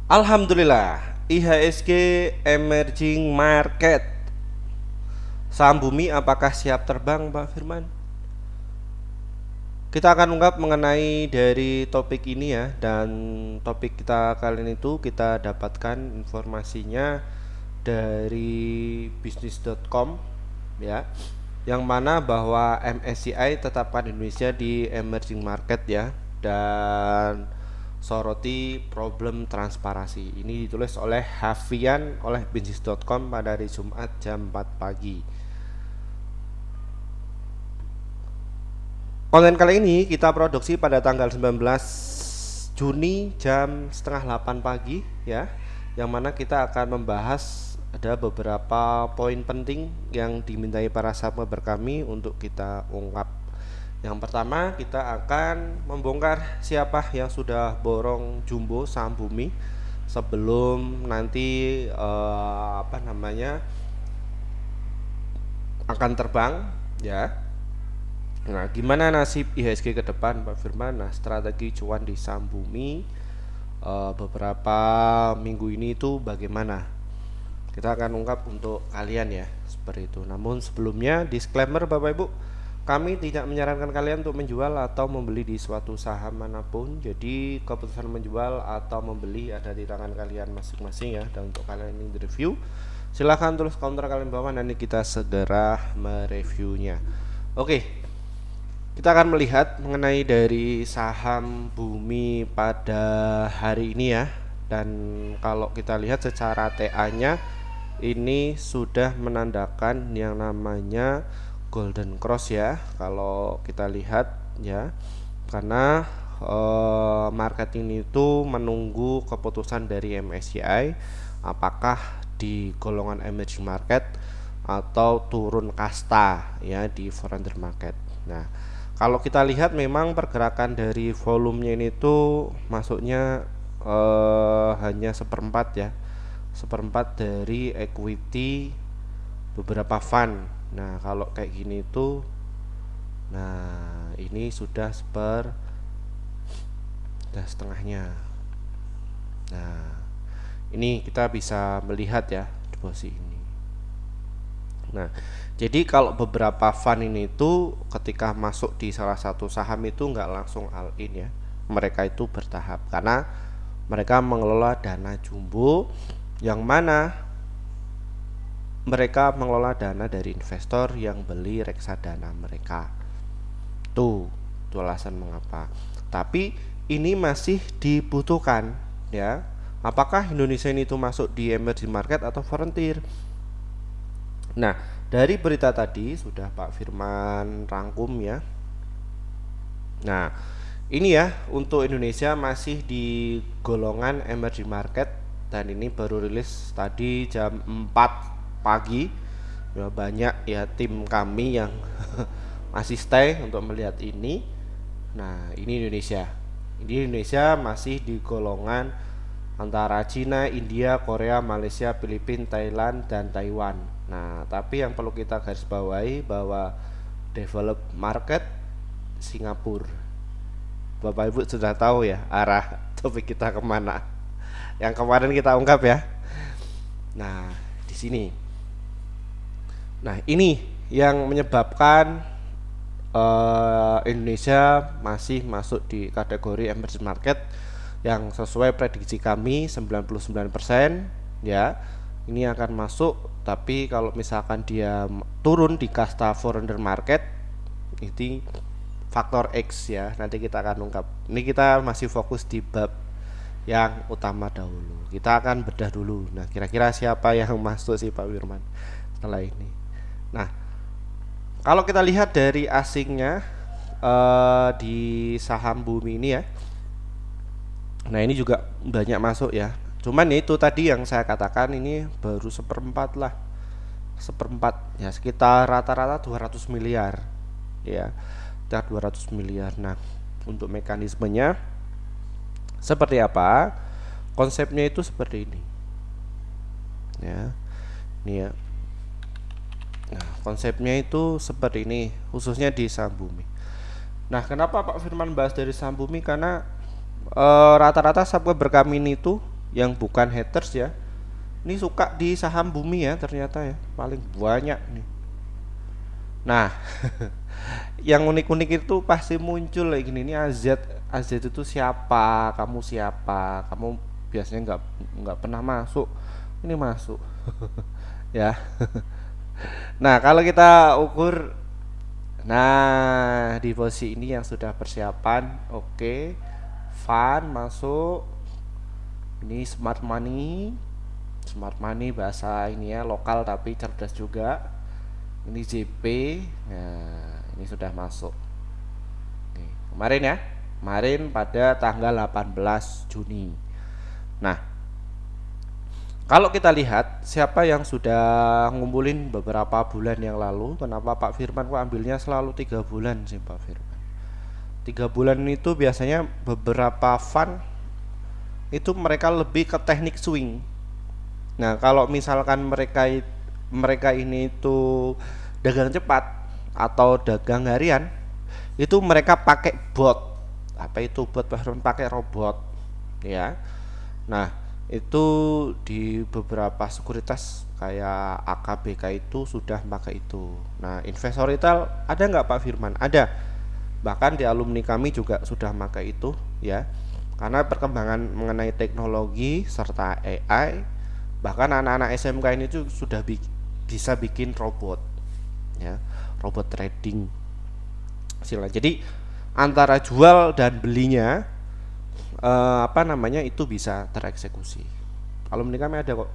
Alhamdulillah, IHSG Emerging Market. Saham bumi apakah siap terbang, Pak Firman? Kita akan ungkap mengenai dari topik ini ya, dan topik kita kali ini itu kita dapatkan informasinya dari bisnis.com ya, yang mana bahwa MSCI tetapkan Indonesia di emerging market ya, dan soroti problem transparansi. Ini ditulis oleh Hafian oleh bisnis.com pada hari Jumat jam 4 pagi. Konten kali ini kita produksi pada tanggal 19 Juni jam setengah 8 pagi ya, yang mana kita akan membahas ada beberapa poin penting yang dimintai para subscriber kami untuk kita ungkap. Yang pertama, kita akan membongkar siapa yang sudah borong jumbo saham bumi sebelum nanti akan terbang ya. Nah, gimana nasib IHSG ke depan, Pak Firman? Nah, strategi cuan di saham bumi beberapa minggu ini itu bagaimana? Kita akan ungkap untuk kalian ya, seperti itu. Namun sebelumnya, disclaimer Bapak Ibu, kami tidak menyarankan kalian untuk menjual atau membeli di suatu saham manapun. Jadi keputusan menjual atau membeli ada di tangan kalian masing-masing ya. Dan untuk kalian yang review, silahkan tulis komentar kalian bawah, nanti kita segera mereviewnya. Oke, kita akan melihat mengenai dari saham bumi pada hari ini ya. Dan kalau kita lihat secara TA-nya ini sudah menandakan yang namanya golden cross ya. Kalau kita lihat ya, karena market ini itu menunggu keputusan dari MSCI apakah di golongan emerging market atau turun kasta ya di foreign market. Nah, kalau kita lihat memang pergerakan dari volumenya ini tuh masuknya hanya seperempat ya, seperempat dari equity beberapa fund. Nah, kalau kayak gini tuh, nah ini sudah setengahnya. Nah, ini kita bisa melihat ya di posisi ini. Nah, jadi kalau beberapa fund ini itu ketika masuk di salah satu saham itu nggak langsung all in ya, mereka itu bertahap karena mereka mengelola dana jumbo, yang mana mereka mengelola dana dari investor yang beli reksadana mereka. Tuh alasan mengapa. Tapi ini masih dibutuhkan ya. Apakah Indonesia ini tuh masuk di emerging market atau frontier? Nah, dari berita tadi sudah Pak Firman rangkum ya. Nah, ini ya untuk Indonesia masih di golongan emerging market, dan ini baru rilis tadi jam 4 pagi. Ya, banyak ya tim kami yang masih stay untuk melihat ini. Nah, ini Indonesia. Ini Indonesia masih di golongan antara Cina, India, Korea, Malaysia, Filipina, Thailand, dan Taiwan. Nah, tapi yang perlu kita garis bawahi bahwa develop market Singapura. Bapak Ibu sudah tahu ya arah topik kita kemana. Yang kemarin kita ungkap ya. Nah, di sini. Nah, ini yang menyebabkan Indonesia masih masuk di kategori emerging market yang sesuai prediksi kami 99% ya. Ini akan masuk, tapi kalau misalkan dia turun di kasta foreigner market itu faktor X ya. Nanti kita akan ungkap. Ini kita masih fokus di bab yang utama dahulu. Kita akan bedah dulu. Nah, kira-kira siapa yang masuk sih Pak Wirman setelah ini. Nah, kalau kita lihat dari asingnya di saham bumi ini ya. Nah, ini juga banyak masuk ya. Cuman ya itu tadi yang saya katakan, ini baru seperempat lah. Seperempat ya, sekitar rata-rata 200 miliar ya. Sekitar 200 miliar. Nah, untuk mekanismenya seperti apa? Konsepnya itu seperti ini. Ya. Ini ya. Nah, konsepnya itu seperti ini, khususnya di saham bumi. Nah, kenapa Pak Firman bahas dari saham bumi? Karena rata-rata subscriber kami itu yang bukan haters ya, ini suka di saham Bumi ya ternyata ya, paling banyak nih. Nah, yang unik-unik itu pasti muncul kayak gini. Ini AZ itu siapa? Kamu siapa? Kamu biasanya nggak pernah masuk. Ini masuk. Ya. Nah, kalau kita ukur, nah di posisi ini yang sudah persiapan, oke, fun masuk. Ini smart money bahasa ini ya lokal tapi cerdas juga. Ini JP, nah ini sudah masuk. Nih, kemarin ya, kemarin pada tanggal 18 Juni. Nah, kalau kita lihat siapa yang sudah ngumpulin beberapa bulan yang lalu, kenapa Pak Firman kok ambilnya selalu 3 bulan sih Pak Firman? 3 bulan itu biasanya beberapa fund itu mereka lebih ke teknik swing. Nah, kalau misalkan mereka ini itu dagang cepat atau dagang harian, itu mereka pakai bot. Apa itu bot? Pakai robot, ya. Nah, itu di beberapa sekuritas kayak AKBK itu sudah pakai itu. Nah, investor retail ada nggak Pak Firman? Ada. Bahkan di alumni kami juga sudah pakai itu, ya. Karena perkembangan mengenai teknologi serta AI, bahkan anak-anak SMK ini tuh sudah bisa bikin robot, ya, robot trading sila. Jadi antara jual dan belinya itu bisa tereksekusi. Alumni kami ada kok.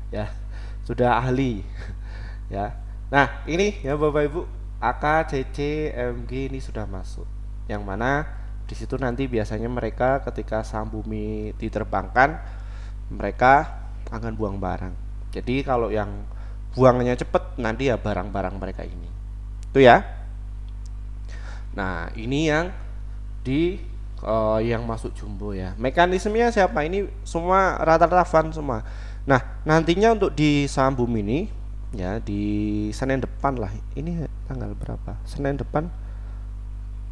Ya, sudah ahli. Ya. Nah, ini ya Bapak Ibu, AK, CC, MG ini sudah masuk. Yang mana di situ nanti biasanya mereka ketika saham Bumi diterbangkan, mereka akan buang barang. Jadi kalau yang buangnya cepet nanti ya barang-barang mereka ini. Itu ya. Nah, ini yang yang masuk jumbo ya. Mekanismenya siapa? Ini semua rata-rata fund semua. Nah, nantinya untuk di saham Bumi ini ya di Senin depan lah. Ini tanggal berapa? Senin depan.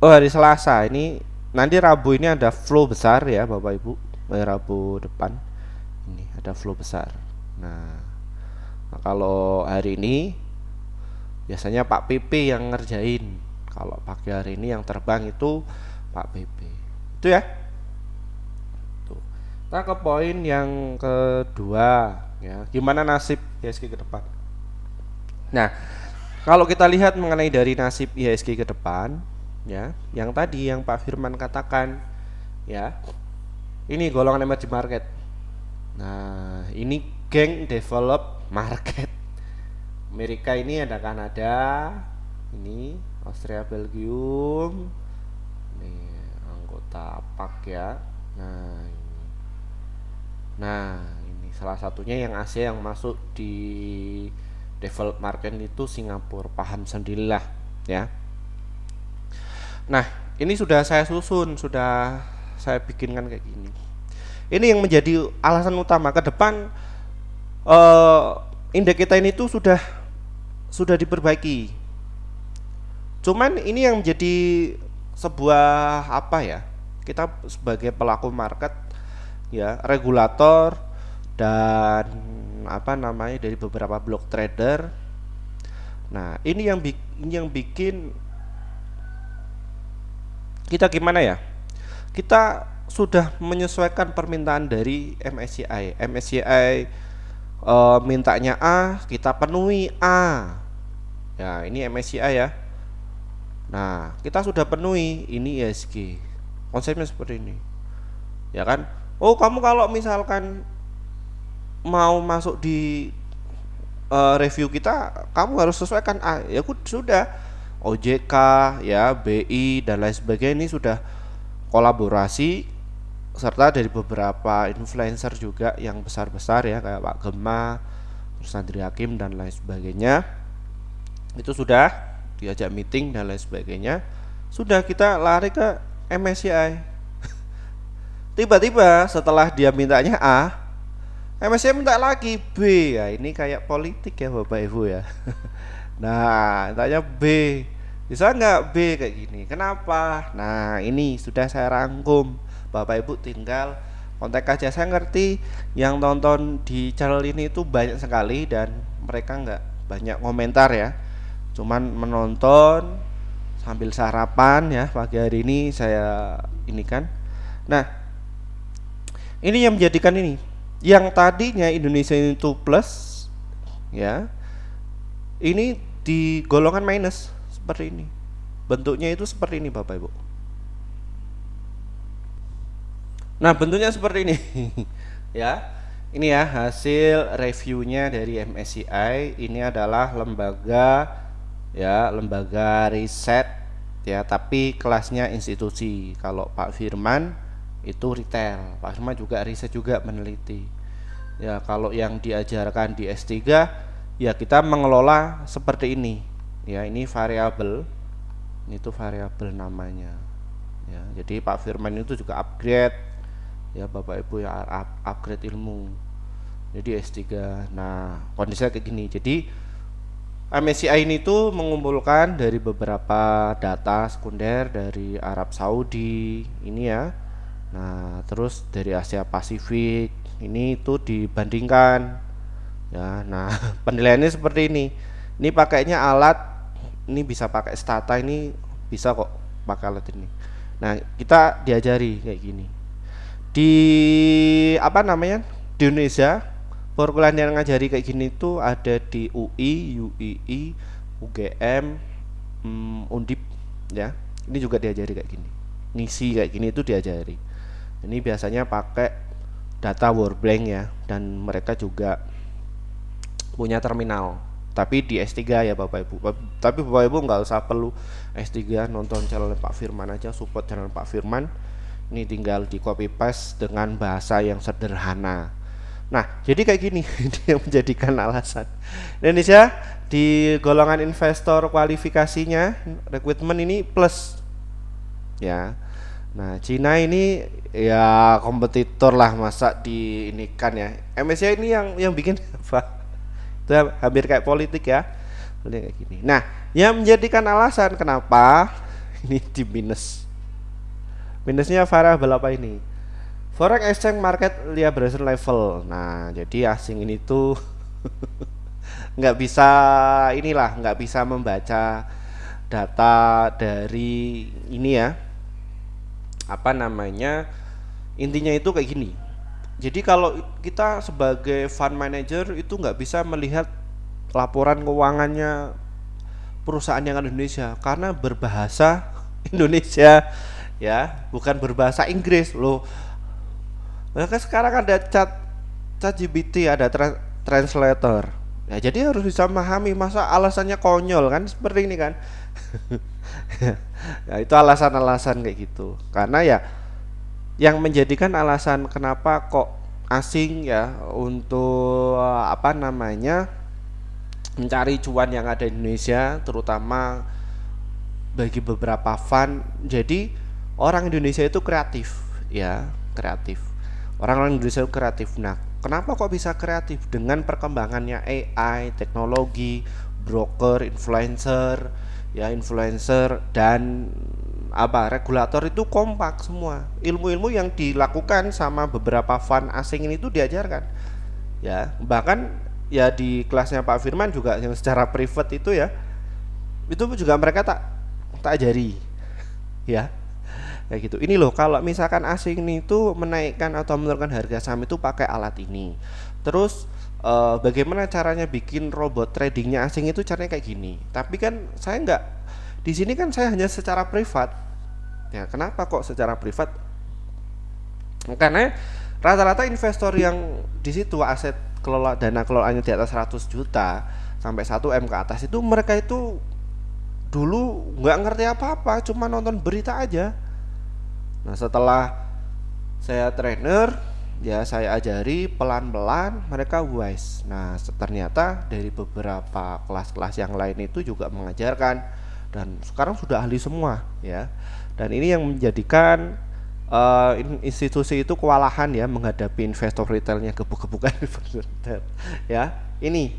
Oh, hari Selasa. Ini nanti Rabu ini ada flow besar ya Bapak Ibu. Rabu depan ini ada flow besar. Nah, kalau hari ini biasanya Pak PP yang ngerjain. Kalau pagi hari ini yang terbang itu Pak PP. Itu ya. Tuh. Kita ke poin yang kedua ya. Gimana nasib IHSG ke depan? Nah, kalau kita lihat mengenai dari nasib IHSG ke depan ya, yang tadi yang Pak Firman katakan ya, ini golongan emerging market. Nah, ini geng develop market. Amerika ini ada Kanada, ini Austria, Belgium, ini anggota APAC ya. Nah ini salah satunya yang Asia yang masuk di develop market itu Singapura. Paham sendirilah ya. Nah, ini sudah saya susun, sudah saya bikinkan kayak gini. Ini yang menjadi alasan utama ke depan indeks kita ini tuh sudah diperbaiki. Cuman ini yang menjadi sebuah apa ya? Kita sebagai pelaku market ya, regulator dan dari beberapa block trader. Nah, ini yang bikin kita gimana ya? Kita sudah menyesuaikan permintaan dari MSCI. MSCI mintanya A, kita penuhi A. Ya, ini MSCI ya. Nah, kita sudah penuhi, ini IHSG. Konsepnya seperti ini. Ya kan? Oh, kamu kalau misalkan mau masuk di review kita, kamu harus sesuaikan A. Ya sudah. OJK ya, BI dan lain sebagainya ini sudah kolaborasi serta dari beberapa influencer juga yang besar-besar ya, kayak Pak Gema, terus Andri Hakim dan lain sebagainya. Itu sudah diajak meeting dan lain sebagainya. Sudah kita lari ke MSCI. Tiba-tiba setelah dia mintanya A, MSCI minta lagi B. Ya, ini kayak politik ya Bapak Ibu ya. Nah, tanya B, bisa nggak B kayak gini? Kenapa? Nah, ini sudah saya rangkum. Bapak Ibu tinggal Kontak aja, saya ngerti yang nonton di channel ini itu banyak sekali dan mereka nggak banyak komentar ya, cuman menonton sambil sarapan ya pagi hari ini saya ini kan. Nah, ini yang menjadikan ini, yang tadinya Indonesia itu plus ya, ini di golongan minus seperti ini. Bentuknya itu seperti ini Bapak Ibu. Nah, bentuknya seperti ini. Ya. Ini ya hasil reviewnya dari MSCI. Ini adalah lembaga ya, lembaga riset ya, tapi kelasnya institusi. Kalau Pak Firman itu retail. Pak Firman juga riset juga meneliti. Ya, kalau yang diajarkan di S3 ya kita mengelola seperti ini. Ya, ini variabel. Ini tuh variabel namanya. Ya, jadi Pak Firman itu juga upgrade ya Bapak Ibu ya, upgrade ilmu. Jadi S3. Nah, kondisinya kayak gini. Jadi MSCI ini tuh mengumpulkan dari beberapa data sekunder dari Arab Saudi ini ya. Nah, terus dari Asia Pasifik ini tuh dibandingkan ya. Nah, penilaiannya seperti ini. Ini pakainya alat, ini bisa pakai Stata, ini bisa kok pakai alat ini. Nah, kita diajari kayak gini. Di apa namanya, di Indonesia perkuliahan yang ngajari kayak gini tuh ada di UI, UII, UGM, Undip ya. Ini juga diajari kayak gini, ngisi kayak gini itu diajari. Ini biasanya pakai data World Bank ya, dan mereka juga punya terminal. Tapi di S3 ya Bapak Ibu. Tapi Bapak Ibu nggak usah perlu S3, nonton channel Pak Firman aja, support channel Pak Firman. Ini tinggal di copy paste dengan bahasa yang sederhana. Nah, jadi kayak gini. Dia menjadikan alasan Indonesia di golongan investor kualifikasinya recruitment ini plus ya. Nah, Cina ini ya kompetitor lah, masa di ini kan ya. MSCI ini yang bikin apa? Itu hampir kayak politik ya. Kayak gini. Nah, yang menjadikan alasan kenapa ini di minus. Minusnya variabel apa ini? Forex exchange market liberation level. Nah, jadi asing ini tuh nggak bisa inilah, nggak bisa membaca data dari ini ya. Apa namanya? Intinya itu kayak gini. Jadi kalau kita sebagai fund manager itu nggak bisa melihat laporan keuangannya perusahaan yang ada di Indonesia karena berbahasa Indonesia ya, bukan berbahasa Inggris loh. Maka sekarang ada chat GPT, ada translator ya, jadi harus bisa memahami. Masa alasannya konyol kan seperti ini kan. Ya, itu alasan-alasan kayak gitu. Karena ya yang menjadikan alasan kenapa kok asing ya untuk apa namanya mencari cuan yang ada di Indonesia, terutama bagi beberapa fund. Jadi orang Indonesia itu kreatif ya, kreatif. Orang Indonesia itu kreatif. Nah, kenapa kok bisa kreatif? Dengan perkembangannya AI, teknologi, broker, influencer ya, influencer dan apa, regulator itu kompak semua. Ilmu-ilmu yang dilakukan sama beberapa fund asing ini tuh diajarkan ya. Bahkan ya di kelasnya Pak Firman juga yang secara private itu ya, itu juga mereka tak ajari ya, kayak gitu. Ini loh, kalau misalkan asing nih tuh menaikkan atau menurunkan harga saham itu pakai alat ini. Terus bagaimana caranya bikin robot tradingnya asing itu caranya kayak gini. Tapi kan saya nggak, di sini kan saya hanya secara privat ya. Kenapa kok secara privat? Karena rata-rata investor yang di situ aset kelola, dana kelolaannya di atas 100 juta sampai 1 M ke atas itu, mereka itu dulu nggak ngerti apa-apa, cuma nonton berita aja. Nah, setelah saya trainer ya, saya ajari pelan-pelan, mereka wise. Nah, ternyata dari beberapa kelas-kelas yang lain itu juga mengajarkan, dan sekarang sudah ahli semua ya. Dan ini yang menjadikan institusi itu kewalahan ya menghadapi investor retailnya, gebuk-gebukan investor retail ya. Ini,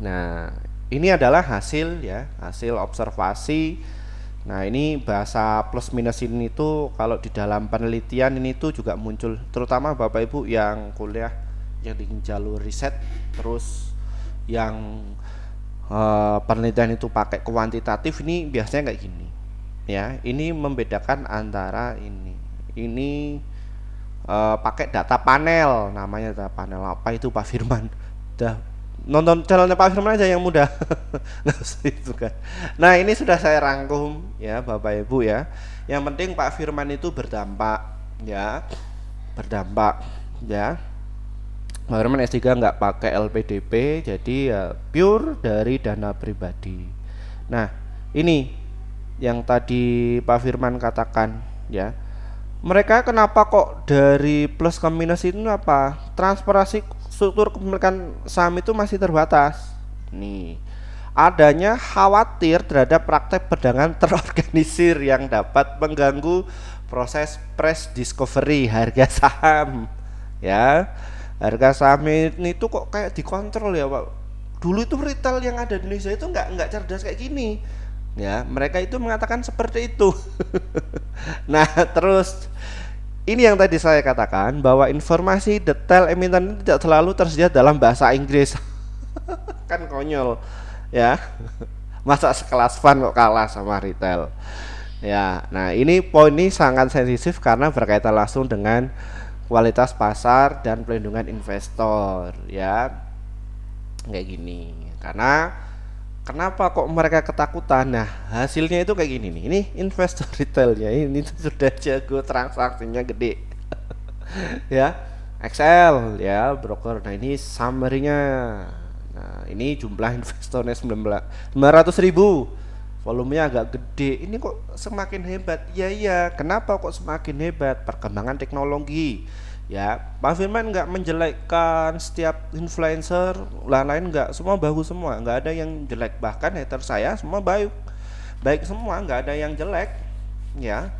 nah ini adalah hasil ya, hasil observasi Nah, ini bahasa plus minus ini tuh kalau di dalam penelitian ini tuh juga muncul, terutama Bapak Ibu yang kuliah yang di jalur riset, terus yang penelitian itu pakai kuantitatif, ini biasanya kayak gini. Ya, ini membedakan antara ini pakai data panel, namanya data panel apa itu Pak Firman? Udah nonton channelnya Pak Firman aja yang mudah. Nggak usah itu kan. Nah, ini sudah saya rangkum ya Bapak Ibu ya. Yang penting Pak Firman itu berdampak ya, berdampak ya. Pak Firman S3 nggak pakai LPDP, jadi ya pure dari dana pribadi. Nah, ini yang tadi Pak Firman katakan ya, mereka kenapa kok dari plus ke minus itu apa? Transparansi struktur kepemilikan saham itu masih terbatas. Nih, adanya khawatir terhadap praktek perdagangan terorganisir yang dapat mengganggu proses price discovery harga saham. Ya, harga saham ini tuh kok kayak dikontrol ya Pak. Dulu itu retail yang ada di Indonesia itu nggak cerdas kayak gini. Ya, mereka itu mengatakan seperti itu. Nah, terus ini yang tadi saya katakan bahwa informasi detail emiten tidak selalu tersedia dalam bahasa Inggris. Kan konyol, ya. Masa sekelas fund kok kalah sama retail? Ya, nah ini poin ini sangat sensitif karena berkaitan langsung dengan kualitas pasar dan pelindungan investor, ya. Kayak gini. Karena kenapa kok mereka ketakutan? Nah, hasilnya itu kayak gini nih. Ini investor retailnya ini sudah jago, transaksinya gede. Ya, Excel ya, broker. Nah, ini summary-nya. Nah, ini jumlah investornya 900.000. Volumenya agak gede. Ini kok semakin hebat? Iya, kenapa kok semakin hebat? Perkembangan teknologi. Ya, Pak Firman nggak menjelekkan setiap influencer, lain-lain nggak, semua bagus semua, nggak ada yang jelek, bahkan hater saya semua baik, baik semua, nggak ada yang jelek, ya.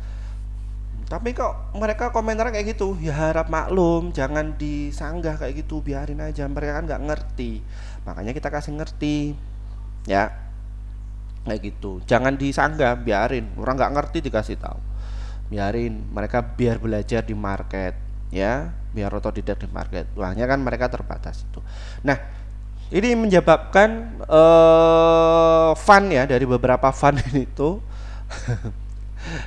Tapi kok mereka komentar kayak gitu, ya harap maklum, jangan disanggah kayak gitu, biarin aja, mereka kan nggak ngerti, makanya kita kasih ngerti, ya, kayak gitu, jangan disanggah, biarin, orang nggak ngerti dikasih tahu, biarin mereka biar belajar di market, ya, biar otodidak di market. Uangnya kan mereka terbatas itu. Nah, ini menyebabkan fund ya, dari beberapa fund ini tuh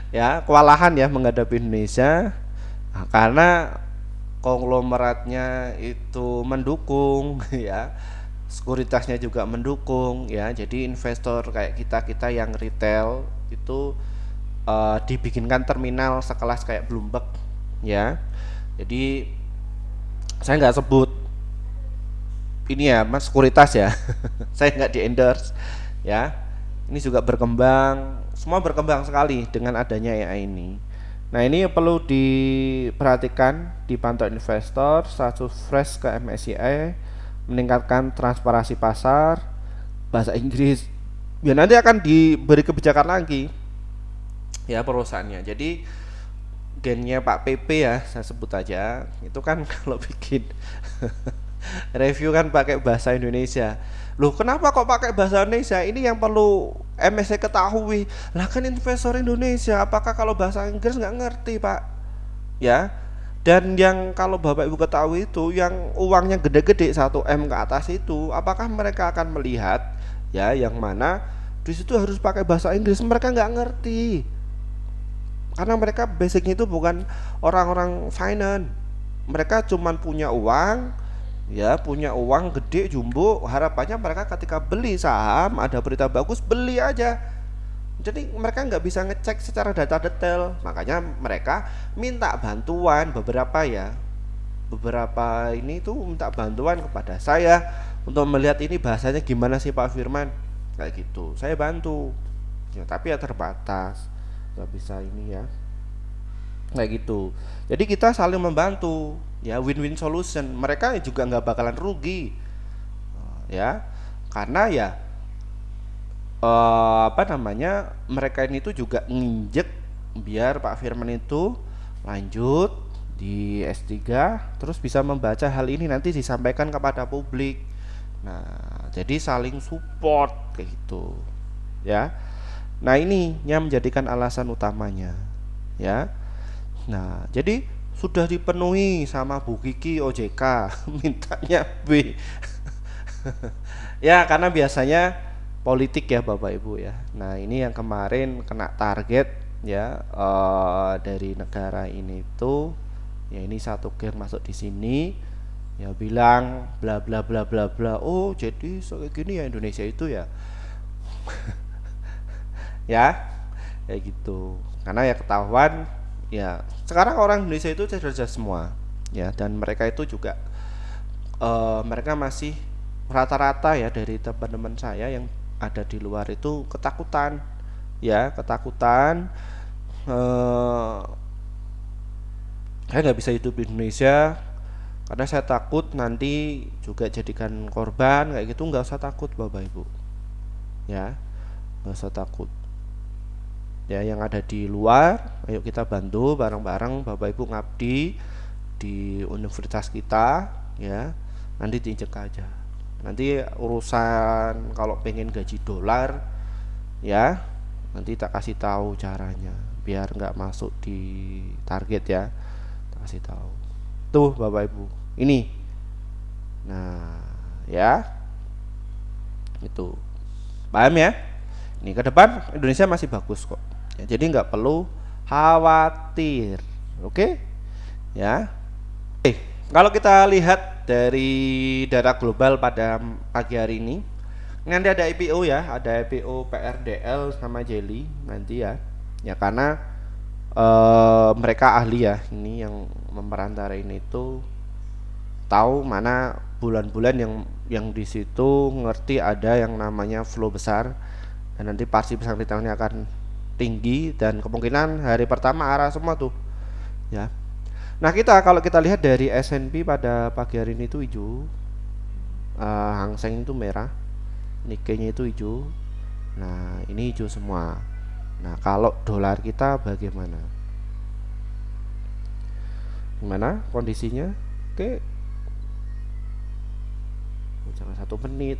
ya kewalahan ya menghadapi Indonesia, nah, karena konglomeratnya itu mendukung ya, sekuritasnya juga mendukung ya, jadi investor kayak kita yang retail itu dibikinkan terminal sekelas kayak Bloomberg ya. Jadi saya nggak sebut ini ya mas sekuritas ya. Saya nggak di endorse ya. Ini juga berkembang, semua berkembang sekali dengan adanya AI ini. Nah, ini perlu diperhatikan, dipantau investor, status fresh ke MSCI, meningkatkan transparansi pasar, bahasa Inggris. Ya nanti akan diberi kebijakan lagi ya perusahaannya. Jadi gennya Pak PP ya, saya sebut aja, itu kan kalau bikin review kan pakai bahasa Indonesia. Loh, kenapa kok pakai bahasa Indonesia? Ini yang perlu MSC ketahui. Lah kan investor Indonesia, apakah kalau bahasa Inggris nggak ngerti, Pak? Ya. Dan yang kalau Bapak Ibu ketahui itu yang uangnya gede-gede 1 M ke atas itu, apakah mereka akan melihat ya yang mana di situ harus pakai bahasa Inggris? Mereka nggak ngerti. Karena mereka basicnya itu bukan orang-orang finance. Mereka cuman punya uang, ya punya uang gede jumbo, harapannya mereka ketika beli saham ada berita bagus beli aja. Jadi mereka nggak bisa ngecek secara data detail, makanya mereka minta bantuan beberapa ini tuh minta bantuan kepada saya untuk melihat ini bahasanya gimana sih Pak Firman, kayak gitu saya bantu ya, tapi ya terbatas, nggak bisa ini ya, kayak gitu. Jadi kita saling membantu ya, win-win solution, mereka juga nggak bakalan rugi ya, karena ya mereka ini tuh juga nginjek biar Pak Firman itu lanjut di S3 terus bisa membaca hal ini nanti disampaikan kepada publik. Nah, jadi saling support kayak gitu ya. Nah, ini yang menjadikan alasan utamanya, ya. Nah, jadi sudah dipenuhi sama Bu Kiki OJK, mintanya B. Ya, karena biasanya politik ya Bapak Ibu ya. Nah, ini yang kemarin kena target ya, dari negara ini tuh ya, ini satu geng masuk di sini ya, bilang bla bla bla bla bla. Oh, jadi kayak gini ya Indonesia itu ya. Ya, kayak gitu. Karena ya ketahuan ya, sekarang orang Indonesia itu cerdas semua ya, dan mereka itu juga mereka masih rata-rata ya, dari teman-teman saya yang ada di luar itu ketakutan ya, ketakutan, eh, saya nggak bisa hidup di Indonesia karena saya takut nanti juga jadikan korban kayak gitu. Nggak usah takut Bapak Ibu ya, nggak usah takut ya. Yang ada di luar, ayo kita bantu bareng-bareng Bapak Ibu, ngabdi di universitas kita ya. Nanti diinjek aja, nanti urusan kalau pengen gaji dolar ya, nanti tak kasih tahu caranya biar nggak masuk di target ya, tak kasih tahu tuh Bapak Ibu ini. Nah ya, itu paham ya. Ini ke depan Indonesia masih bagus kok ya, jadi nggak perlu khawatir. Oke ya. Oke, kalau kita lihat dari data global pada pagi hari ini, nanti ada IPO ya, ada IPO PRDL sama Jelly nanti ya. Ya karena mereka ahli ya, ini yang memerantara ini tuh tahu mana bulan-bulan yang di situ ngerti ada yang namanya flow besar, dan nanti pasti besar retailnya akan tinggi, dan kemungkinan hari pertama arah semua tuh ya. Nah, kalau kita lihat dari S&P pada pagi hari ini tuh hijau, Hang Seng itu merah, Nikkei-nya itu hijau. Nah, ini hijau semua. Nah, kalau dolar kita bagaimana? Gimana kondisinya? Oke. Jangan 1 menit.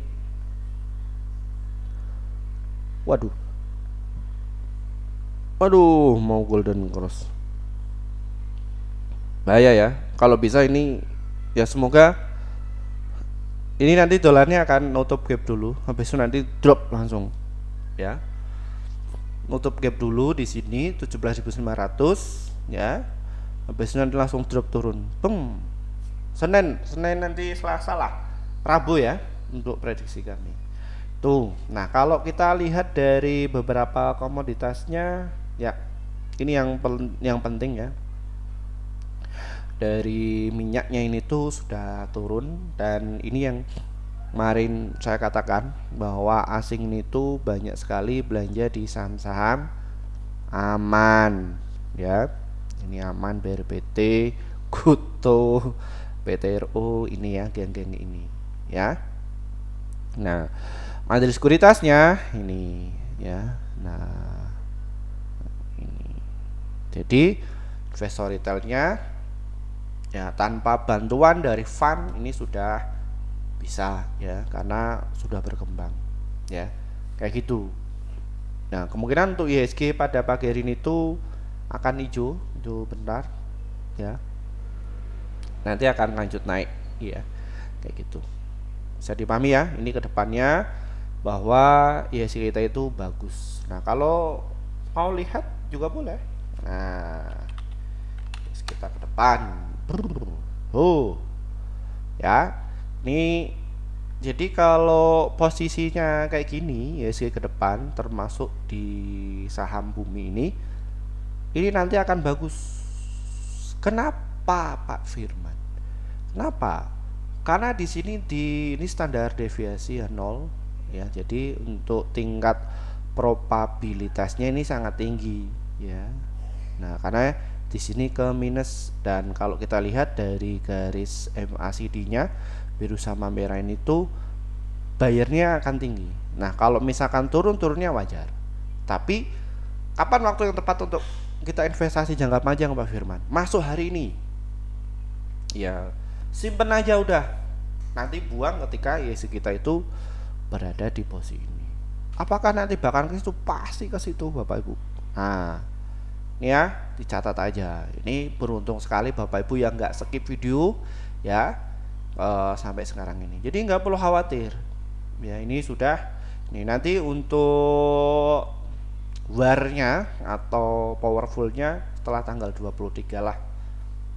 Waduh. Waduh, mau golden cross. Bahaya ya. Kalau bisa ini ya, semoga ini nanti dolarnya akan nutup gap dulu, habis itu nanti drop langsung ya. Nutup gap dulu di sini 17.900 ya. Habis itu nanti langsung drop turun. Bum. Senin nanti Selasa lah. Rabu ya untuk prediksi kami. Tuh. Nah, kalau kita lihat dari beberapa komoditasnya ya, ini yang penting ya. Dari minyaknya ini tuh sudah turun, dan ini yang kemarin saya katakan bahwa asing ini tuh banyak sekali belanja di saham-saham aman ya. Ini aman, BRPT, Kuto, PTRO, ini ya, geng-geng ini ya. Nah, majelis sekuritasnya ini ya. Nah, ini jadi investor retailnya ya, tanpa bantuan dari fund ini sudah bisa ya, karena sudah berkembang ya, kayak gitu. Nah, kemungkinan untuk IHSG pada pagi hari ini tuh akan hijau itu bentar ya, nanti akan lanjut naik ya, kayak gitu. Bisa dipahami ya, ini kedepannya bahwa IHSG kita itu bagus. Nah, kalau mau lihat juga boleh. Nah, kita ke depan. Oh ya, ini jadi kalau posisinya kayak gini ya, ke depan termasuk di saham bumi ini nanti akan bagus. Kenapa Pak Firman? Kenapa? Karena di sini ini standar deviasi ya 0 ya, jadi untuk tingkat probabilitasnya ini sangat tinggi ya. Nah, karena di sini ke minus, dan kalau kita lihat dari garis MACD-nya biru sama merah ini tuh bayarnya akan tinggi. Nah, kalau misalkan turunnya wajar. Tapi kapan waktu yang tepat untuk kita investasi jangka panjang Pak Firman? Masuk hari ini. Ya, simpen aja udah. Nanti buang ketika IHSG kita itu berada di posisi ini. apakah nanti bakal ke situ? Pasti ke situ Bapak Ibu. Nah, ini ya dicatat aja. Ini beruntung sekali Bapak Ibu yang nggak skip video ya sampai sekarang ini. Jadi nggak perlu khawatir. Ya ini sudah. Nih nanti untuk warnya atau powerfulnya setelah tanggal 23 lah.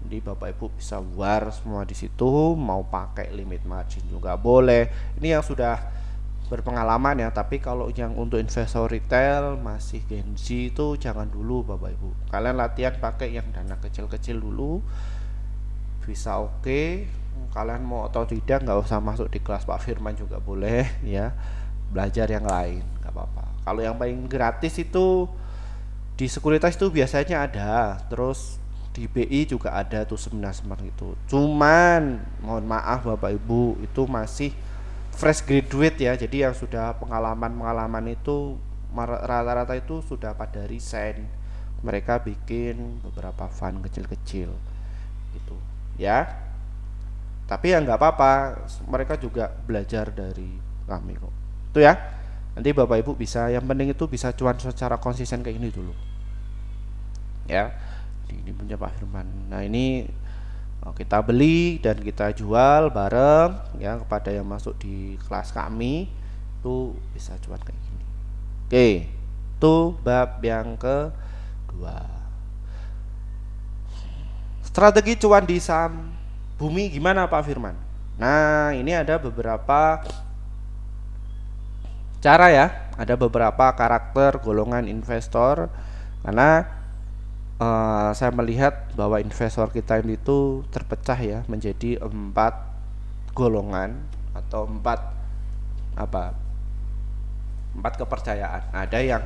Jadi Bapak Ibu bisa war semua di situ, mau pakai limit margin juga boleh. Ini yang sudah berpengalaman ya, tapi kalau yang untuk investor retail masih Gen Z itu jangan dulu Bapak Ibu. Kalian latihan pakai yang dana kecil-kecil dulu. Bisa oke. Kalian mau atau tidak nggak usah masuk di kelas Pak Firman juga boleh ya. Belajar yang lain nggak apa-apa. Kalau yang paling gratis itu di sekuritas itu biasanya ada, terus di BI juga ada tuh seminar-seminar itu. Cuman mohon maaf Bapak Ibu, itu masih fresh graduate ya. Jadi yang sudah pengalaman-pengalaman itu rata-rata itu sudah pada resign. Mereka bikin beberapa fund kecil-kecil gitu ya. Tapi ya nggak apa-apa, mereka juga belajar dari kami kok. Itu ya. Nanti Bapak Ibu bisa, yang penting itu bisa cuan secara konsisten kayak ini dulu ya. Ini punya Pak Firman. Nah ini kita beli dan kita jual bareng ya kepada yang masuk di kelas kami, itu bisa cuan kayak gini. Oke, itu bab yang kedua. Strategi cuan di saham bumi gimana Pak Firman? Nah ini ada beberapa cara ya, ada beberapa karakter golongan investor, karena saya melihat bahwa investor kita ini itu terpecah ya menjadi 4 golongan atau 4 kepercayaan. Ada yang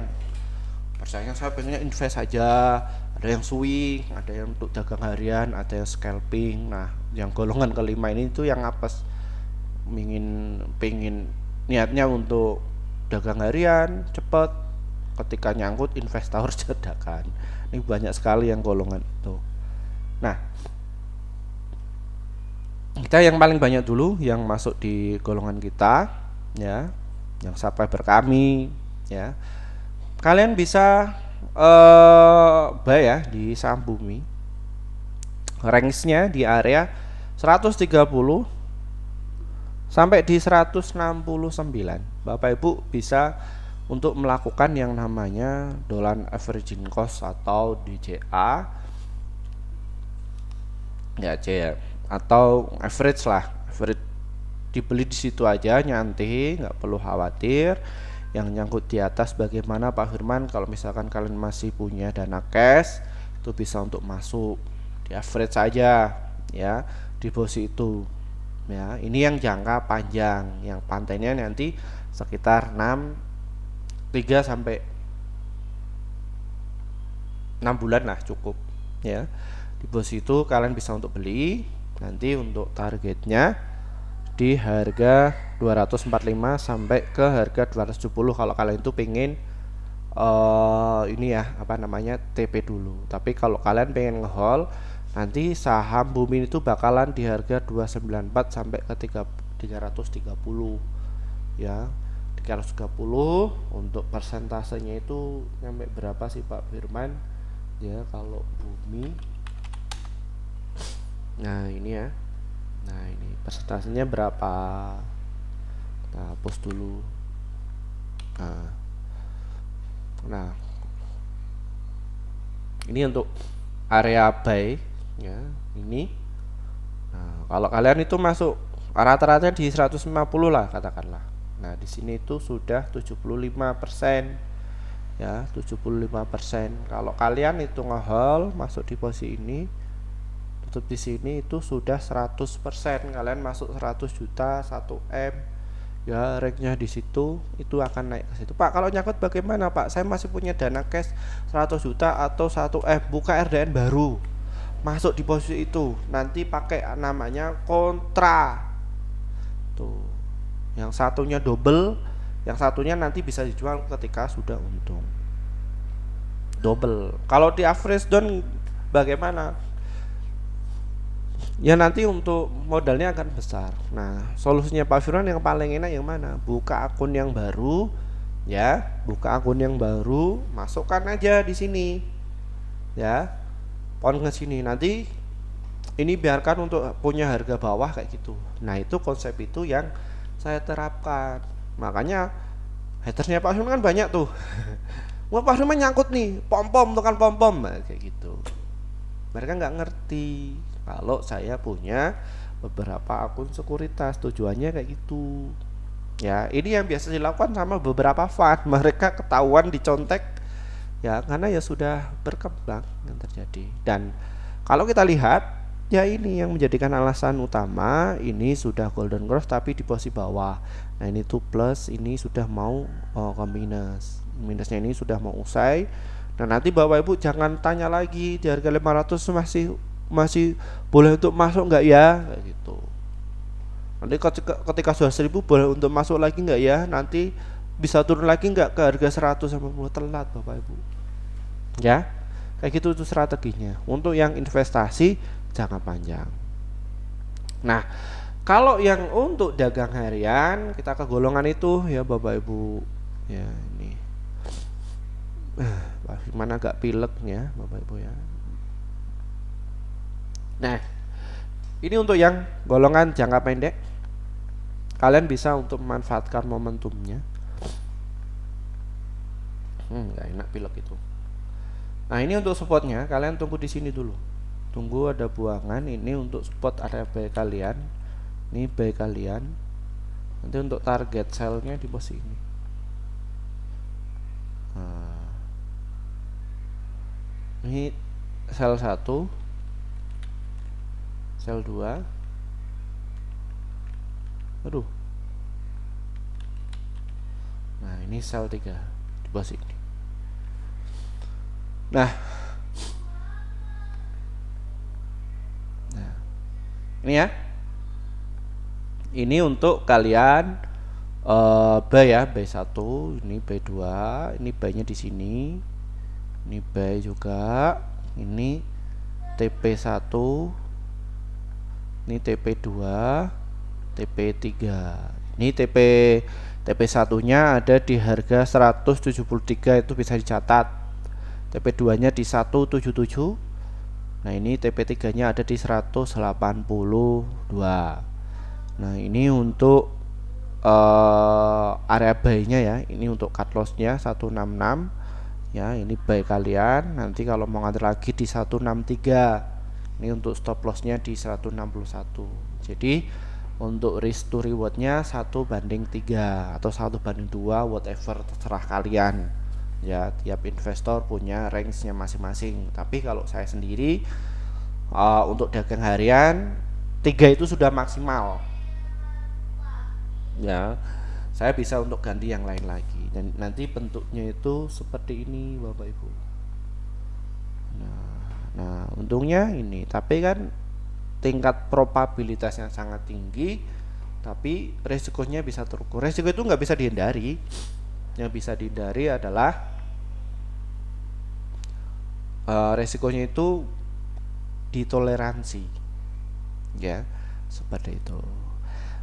percaya saya pengennya invest saja, ada yang swing, ada yang untuk dagang harian, ada yang scalping. Nah yang golongan kelima ini itu yang apes, pengen niatnya untuk dagang harian cepet, ketika nyangkut investor dadakan. Ini banyak sekali yang golongan itu. Nah kita yang paling banyak dulu yang masuk di golongan kita ya, yang subscriber kami ya. Kalian bisa buy ya di saham bumi, range-nya di area 130 sampai di 169. Bapak Ibu bisa untuk melakukan yang namanya dollar averaging cost atau DCA ya, atau average lah, average dibeli di situ aja nyantai, nggak perlu khawatir. Yang nyangkut di atas bagaimana Pak Firman, kalau misalkan kalian masih punya dana cash itu bisa untuk masuk di average saja ya, di posisi itu ya. Ini yang jangka panjang, yang pantainya nanti sekitar 3 sampai 6 bulan lah cukup ya. Di posisi itu kalian bisa untuk beli. Nanti untuk targetnya di harga 245 sampai ke harga 270 kalau kalian itu pengen ini ya apa namanya TP dulu. Tapi kalau kalian pengen ngehold, nanti saham bumi itu bakalan di harga 294 sampai ke 330 ya. 330 untuk persentasenya itu sampai berapa sih Pak Firman ya kalau bumi? Nah ini ya, nah ini persentasenya berapa, kita hapus dulu. Nah ini untuk area buy ya ini. Nah kalau kalian itu masuk rata-rata di 150 lah katakanlah. Nah di sini itu sudah 75% ya, 75%. Kalau kalian itu ngehold masuk di posisi ini, tutup di sini itu sudah 100%. Kalian masuk 100 juta 1M ya, range-nya di situ itu akan naik ke situ. Pak kalau nyangkut bagaimana Pak? Saya masih punya dana cash 100 juta atau 1M, buka RDN baru, masuk di posisi itu, nanti pakai namanya kontra tuh. Yang satunya double, yang satunya nanti bisa dijual ketika sudah untung. Double. Kalau di average down bagaimana? Ya nanti untuk modalnya akan besar. Nah, solusinya Pak Firman yang paling enak yang mana? Buka akun yang baru ya, buka akun yang baru, masukkan aja di sini, ya, pound ke sini. Nanti ini biarkan untuk punya harga bawah kayak gitu. Nah itu konsep itu yang saya terapkan. Makanya hatersnya Pak Firman kan banyak tuh. Wah Pak Firman nyangkut nih, pom-pom, tekan pom-pom, nah, kayak gitu. Mereka nggak ngerti kalau saya punya beberapa akun sekuritas, tujuannya kayak gitu. Ya, ini yang biasa dilakukan sama beberapa fund. Mereka ketahuan dicontek ya karena ya sudah berkembang yang terjadi. Dan kalau kita lihat ya ini yang menjadikan alasan utama ini sudah golden cross tapi di posisi bawah. Nah, ini tuh plus, ini sudah mau ke minus. Minusnya ini sudah mau usai. Nah, nanti Bapak Ibu jangan tanya lagi di harga 500 masih masih boleh untuk masuk nggak ya kayak gitu. Nanti ketika sudah 1000 boleh untuk masuk lagi nggak ya? Nanti bisa turun lagi nggak ke harga 180? Telat Bapak Ibu. Ya, kayak gitu itu strateginya. Untuk yang investasi jangka panjang. Nah, kalau yang untuk dagang harian kita ke golongan itu ya Bapak Ibu. Ya ini. Mana agak pilek ya Bapak Ibu ya. Nah, ini untuk yang golongan jangka pendek. Kalian bisa untuk memanfaatkan momentumnya. Nggak enak pilek itu. Nah, ini untuk supportnya kalian tunggu di sini dulu. Tunggu ada buangan ini untuk support area buy kalian. Ini buy kalian. Nanti untuk target sell-nya di posisi ini. Nah, ini sell 1, sell 2. Aduh. Nah, ini sell 3 di posisi ini. Nah, ini ya. Ini untuk kalian buy ya, buy 1, ini buy 2, ini buy-nya di sini. Ini buy juga. Ini TP1. Ini TP2, TP3. Ini TP1-nya ada di harga 173 itu bisa dicatat. TP2-nya di 177. Nah, ini TP3-nya ada di 182. Nah, ini untuk area buy-nya ya. Ini untuk cut loss-nya 166. Ya, ini buy kalian. Nanti kalau mau ngambil lagi di 163. Ini untuk stop loss-nya di 161. Jadi untuk risk to reward-nya 1:3 atau 1:2, whatever terserah kalian. Ya, tiap investor punya range-nya masing-masing. Tapi kalau saya sendiri untuk dagang harian 3 itu sudah maksimal. Ya, saya bisa untuk ganti yang lain lagi. Dan nanti bentuknya itu seperti ini Bapak Ibu. Nah, untungnya ini, tapi kan tingkat probabilitasnya sangat tinggi, tapi resikonya bisa terukur. Resiko itu nggak bisa dihindari. Yang bisa dihindari adalah resikonya itu ditoleransi, ya seperti itu.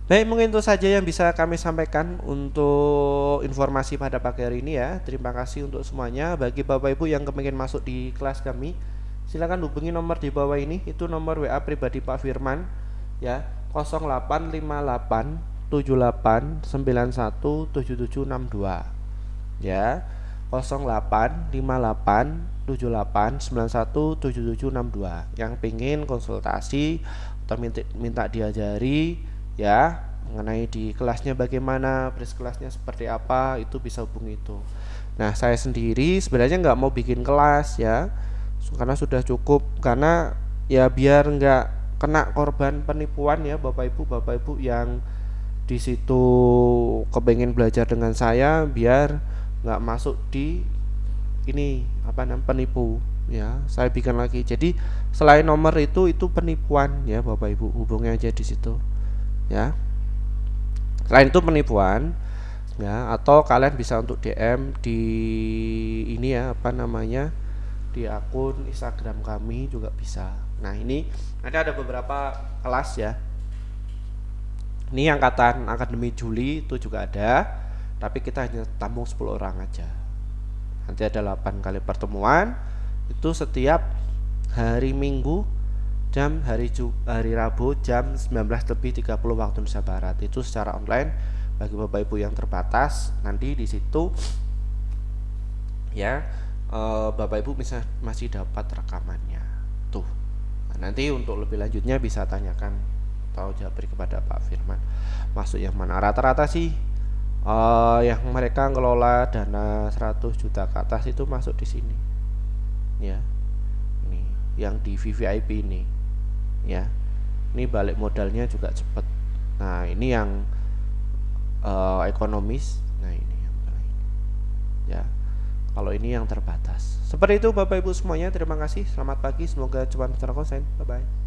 Baik, mungkin itu saja yang bisa kami sampaikan untuk informasi pada pagi hari ini ya. Terima kasih untuk semuanya. Bagi Bapak Ibu yang kepingin masuk di kelas kami, silakan hubungi nomor di bawah ini. Itu nomor WA pribadi Pak Firman ya, 0858 78 91 7762 ya, 0858 78 91 7762 yang pingin konsultasi atau minta diajari ya mengenai di kelasnya bagaimana, price kelasnya seperti apa, itu bisa hubungi itu. Nah, saya sendiri sebenarnya nggak mau bikin kelas ya, karena sudah cukup, karena ya biar nggak kena korban penipuan ya Bapak Ibu yang di situ kepengen belajar dengan saya, biar nggak masuk di ini apa namanya penipu ya. Saya bikin lagi. Jadi selain nomor itu penipuan ya Bapak Ibu, hubungi aja di situ ya. Selain itu penipuan ya, atau kalian bisa untuk DM di ini ya apa namanya, di akun Instagram kami juga bisa. Nah, ini ada beberapa kelas ya. Ini angkatan akademi Juli itu juga ada. tapi kita hanya tampung 10 orang aja. Nanti ada 8 kali pertemuan, itu setiap hari Minggu hari Rabu jam 19:30 waktu Indonesia Barat. Itu secara online bagi Bapak Ibu yang terbatas. Nanti di situ ya Bapak Ibu bisa masih dapat rekamannya tuh. Nah, nanti untuk lebih lanjutnya bisa tanyakan atau japri kepada Pak Firman masuk yang mana. Rata-rata sih yang mereka ngelola dana 100 juta ke atas itu masuk di sini ya. Ini yang di VVIP ini ya. Ini balik modalnya juga cepet. Nah ini yang ekonomis. Nah ini yang ya. Kalau ini yang terbatas. Seperti itu Bapak Ibu semuanya. Terima kasih. Selamat pagi. Semoga cuan terkonsen. Bye bye.